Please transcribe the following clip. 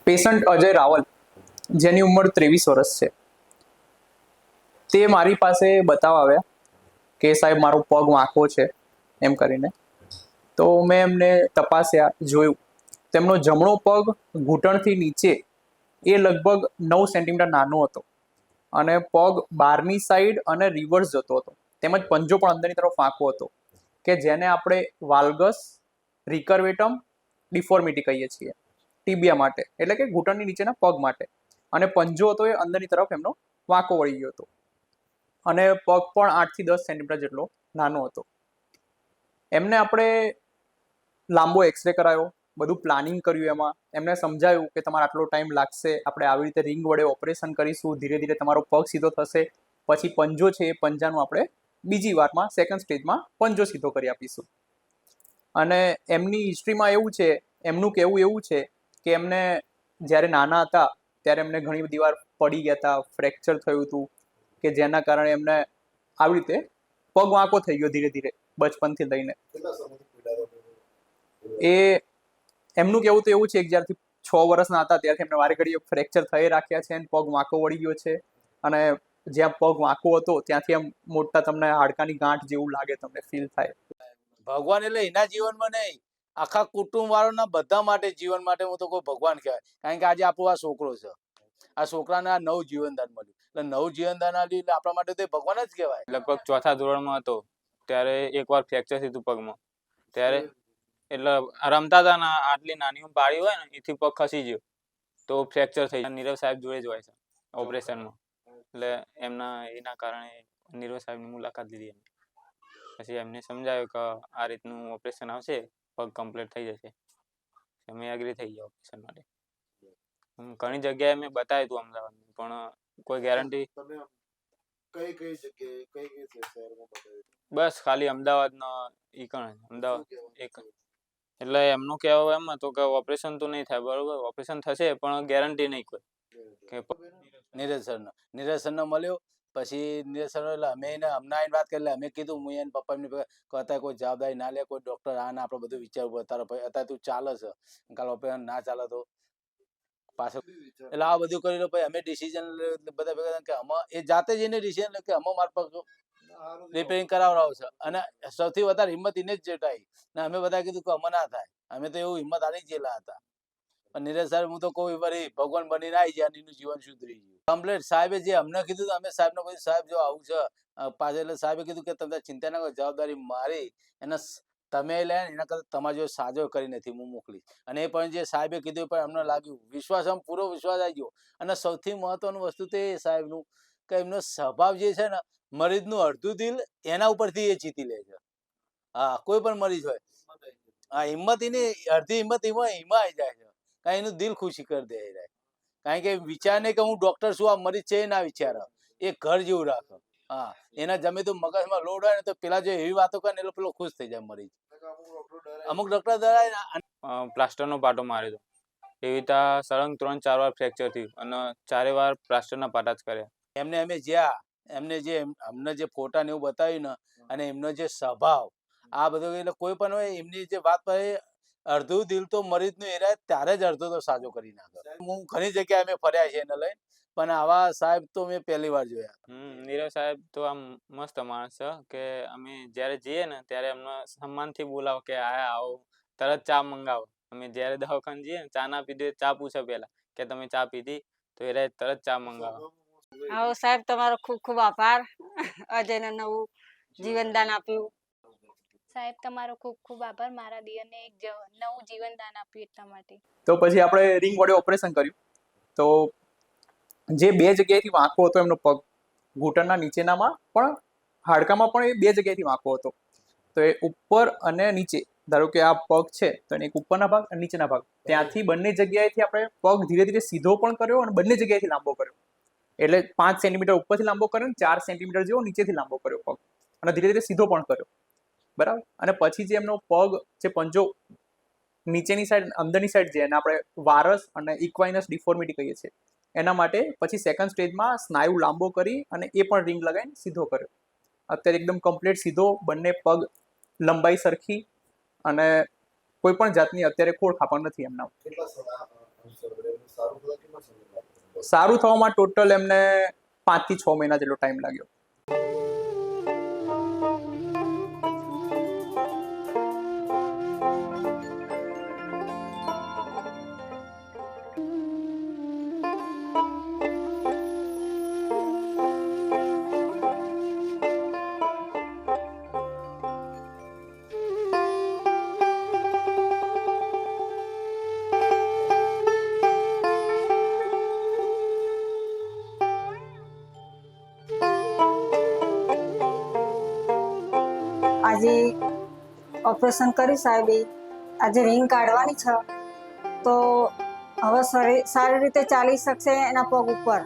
Patient Ajay Raval, જેની ઉંમર 23 વર્ષ છે, તે મારી પાસે બતાવવા આવ્યા કે સાહેબ મારો પગ વાંકો છે એમ કરીને. તો મેં એમને તપાસ્યા, જોયું. તેમનો જમણો પગ ઘૂંટણથી નીચે એ લગભગ 9 સેન્ટીમીટર નાનો હતો અને પગ બહારની સાઈડ અને રિવર્સ જતો હતો, તેમજ પંજો પણ અંદરની તરફ વાંકો હતો, કે જેને આપણે વાલ્ગસ રિકર્વેટમ ડિફોર્મિટી કહીએ છીએ ટીબિયા માટે, એટલે કે ઘૂંટણની નીચેના પગ માટે. અને પંજો હતો એ અંદરની તરફ એમનો વાંકો વળી ગયો હતો અને પગ પણ 8 થી 10 સેન્ટીમીટર જેટલો નાનો હતો. એમને આપણે લાંબો એક્સરે કરાયો, બધું પ્લાનિંગ કર્યું. એમાં એમને સમજાયું કે તમારે આટલો ટાઈમ લાગશે, આપણે આવી રીતે રિંગ વડે ઓપરેશન કરીશું, ધીરે ધીરે તમારો પગ સીધો થશે, પછી પંજો છે એ પંજાનું આપણે બીજી વારમાં સેકન્ડ સ્ટેજમાં પંજો સીધો કરી આપીશું. અને એમની હિસ્ટ્રીમાં એવું છે, એમનું કહેવું એવું છે કે એમને જ્યારે નાના હતા ત્યારે એમને ઘણી બધી વાર પડી ગયા હતા, ફ્રેક્ચર થયું હતું, કે જેના કારણે એમને આવી રીતે પગ વાંકો થઈ ગયો ધીરે ધીરે બચપનથી લઈને. એ એમનું કહેવું તો એવું છે કે જ્યારથી 6 વર્ષના હતા ત્યારથી એમને વારે ઘડીએ ફ્રેક્ચર થઈ રાખ્યા છે અને પગ વાંકો વળી ગયો છે. અને જ્યાં પગ વાંકો હતો ત્યાંથી એમ મોટા તમને હાડકાની ગાંઠ જેવું લાગે, તમને ફીલ થાય. ભગવાન એટલે એના જીવનમાં નહીં, આખા કુટુંબ વાળાના બધા માટે, જીવન માટે હું તો કોઈ ભગવાન કહેવાય. કારણ કે આજે આપણો આ છોકરો છે, આ છોકરાને આ નવું જીવનદાન મળ્યું, એટલે નવું જીવનદાન આવ્યું એટલે આપણા માટે તો ભગવાન જ કહેવાય. લગભગ 4થા ધોરણમાં હતો ત્યારે એકવાર ફ્રેક્ચર થયું પગમાં. ત્યારે એટલે રમતા હતા ને, આટલી નાની પાડી હોય ને એથી પગ ખસી ગયો તો ફ્રેક્ચર થઈ. નીરવ સાહેબ જોડે જ હોય છે ઓપરેશનમાં, એટલે એના કારણે નીરવ સાહેબની મુલાકાત લીધી. પછી એમને સમજાવ્યું કે આ રીતનું ઓપરેશન આવશે, પગ કમ્પ્લીટ થઈ જશે. અમે એગ્રી થઈ ગયા ઓપરેશન માટે. ઘણી જગ્યાએ મેં બતાવ્યું હતું અમદાવાદમાં, પણ કોઈ ગેરંટી બસ ખાલી અમદાવાદનો અમદાવાદ એક. એટલે એમનું કહેવું એમ હતું કે ઓપરેશન તો નહીં થાય, બરોબર, ઓપરેશન થશે પણ ગેરંટી નહીં કોઈ. કે નીરજ સરનો મળ્યો. પછી નીરજ સર એટલે અમે એને હમણાં આવીને વાત કરી, અમે કીધું, હું એને પપ્પા એમની અત્યારે કોઈ જવાબદારી ના લે, કોઈ ડોક્ટર આ ને આપણે બધું વિચારવું અત્યારે, ભાઈ અત્યારે તું ચાલે છે, કાલ ઓપરેશન ના ચાલે તો પાછળ. એટલે આ બધું કરી લો. પછી અમે ડિસિઝન બધા ભેગા કે અમે એ જાતે જ એને ડિસિઝન લે કે અમે મારા પગ રિપેરિંગ કરાવડાવ છે. અને સૌથી વધારે હિંમત એને જ જેટાઈ ને અમે બધા કીધું કે અમે ના થાય, અમે તો એવું હિંમત હારી ગયેલા હતા. પણ નીરજ સાહેબ હું તો કોઈ વળી ભગવાન બનીને આવી ગયા, એનું જીવન સુધરી ગયું કમ્પ્લીટ. સાહેબે જે અમને કીધું અમે સાહેબને કહ્યું, સાહેબ જો આવું છે પાછળ, એટલે સાહેબે કીધું કે તમે ચિંતા ના કરો, જવાબદારી મારી, એને તમે લે, એના કરતા તમારા જો સાજો કરી નથી હું મોકલી. અને એ પણ જે સાહેબે કીધું પણ અમને લાગ્યું, વિશ્વાસ, આમ પૂરો વિશ્વાસ આવી ગયો. અને સૌથી મહત્વનું વસ્તુ તો એ સાહેબનું કે એમનો સ્વભાવ જે છે ને, મરીજનું અડધું દિલ એના ઉપરથી એ જીતી લે છે. હા, કોઈ પણ મરીજ હોય, હા, હિંમત એની અડધી હિંમત એમાં આવી જાય છે. કારણ એનું દિલ ખુશી કરી દે જાય. કારણ કે વિચાર નહીં કે હું ડોક્ટર છું, આ મરીજ છે ના વિચાર, એ ઘર જેવું રાખે. હા, એના જમે તો મગજમાં લોડ હોય ને તો પેલા જો એવી વાતો કરે ને એટલે પેલો ખુશ થઈ જાય મરીજ. અમુક ડોક્ટર ડરાય. પ્લાસ્ટરનો પાટો માર્યો હતો, એવી રીતે સળંગ 3-4 વાર ફ્રેક્ચર થયું અને 4 વાર પ્લાસ્ટરના પાટા જ કર્યા. એમને અમે જ્યાં અમને જે ફોટા ને એવું બતાવ્યું ને, અને એમનો જે સ્વભાવ, આ બધું, એટલે કોઈ પણ હોય એમની જે વાત પર અડધું દિલ તો મરીજનું એરાય ત્યારે જ અડધો તો સાજો કરી નાખે. હું ઘણી જગ્યાએ અમે ફર્યા છે એને લઈને, પણ આવા સાહેબ તો મેં પહેલી વાર જોયા. નીરવ સાહેબ તો આમ મસ્ત માણસ છે કે અમે જ્યારે જઈએ ને ત્યારે એમને સન્માનથી બોલાવો કે આવો, તરત ચા મંગાવો. અમે જ્યારે દવાખાને જઈએ ને, ચા ના પીધી, ચા પૂછે પહેલા કે તમે ચા પીધી, તો એ તરત ચા મંગાવો. આવો સાહેબ, તમારો ખૂબ ખૂબ આભાર, અજયને નવું જીવનદાન આપ્યું. સાહેબ તમારો ખૂબ ખૂબ આભાર, મારા દિયરને એક નવું જીવનદાન આપ્યું એટલા માટે. તો પછી આપણે રિંગ વડે ઓપરેશન કર્યું. તો જે 2 જગ્યાએથી વાંકો હતો એમનો પગ, ઘૂંટણના નીચેનામાં પણ, હાડકામાં પણ એ 2 જગ્યાએથી વાંકો હતો. તો એ ઉપર અને નીચે, ધારો કે આ પગ છે તો એને એક ઉપરના ભાગ અને નીચેના ભાગ, ત્યાંથી બંને જગ્યાએથી આપણે પગ ધીરે ધીરે સીધો પણ કર્યો અને બંને જગ્યાએથી લાંબો કર્યો. એટલે 5 સેન્ટીમીટર ઉપરથી લાંબો કર્યો ને 4 સેન્ટીમીટર જેવો નીચેથી લાંબો કર્યો પગ, અને ધીરે ધીરે સીધો પણ કર્યો. બરાબર. અને પછી જે એમનો પગ, જે પંજો નીચેની સાઈડ, અંદરની સાઈડ, જે એને આપણે વારસ અને ઇક્વાઇનસ ડિફોર્મિટી કહીએ છીએ, એના માટે પછી સેકન્ડ સ્ટેજમાં સ્નાયુ લાંબો કરી અને એ પણ રિંગ લગાવીને સીધો કર્યો. અત્યારે એકદમ કમ્પ્લીટ સીધો, બંને પગ લંબાઈ સરખી, અને કોઈ પણ જાતની અત્યારે ખોડ ખાપણ નથી એમના. સારું થવામાં ટોટલ એમને 5 થી 6 મહિના જેટલો ટાઈમ લાગ્યો. આજે ઓપરેશન કર્યું સાહેબે, આજે રિંગ કાઢવાની છે, તો હવે સારી રીતે ચાલી શકશે એના પગ ઉપર.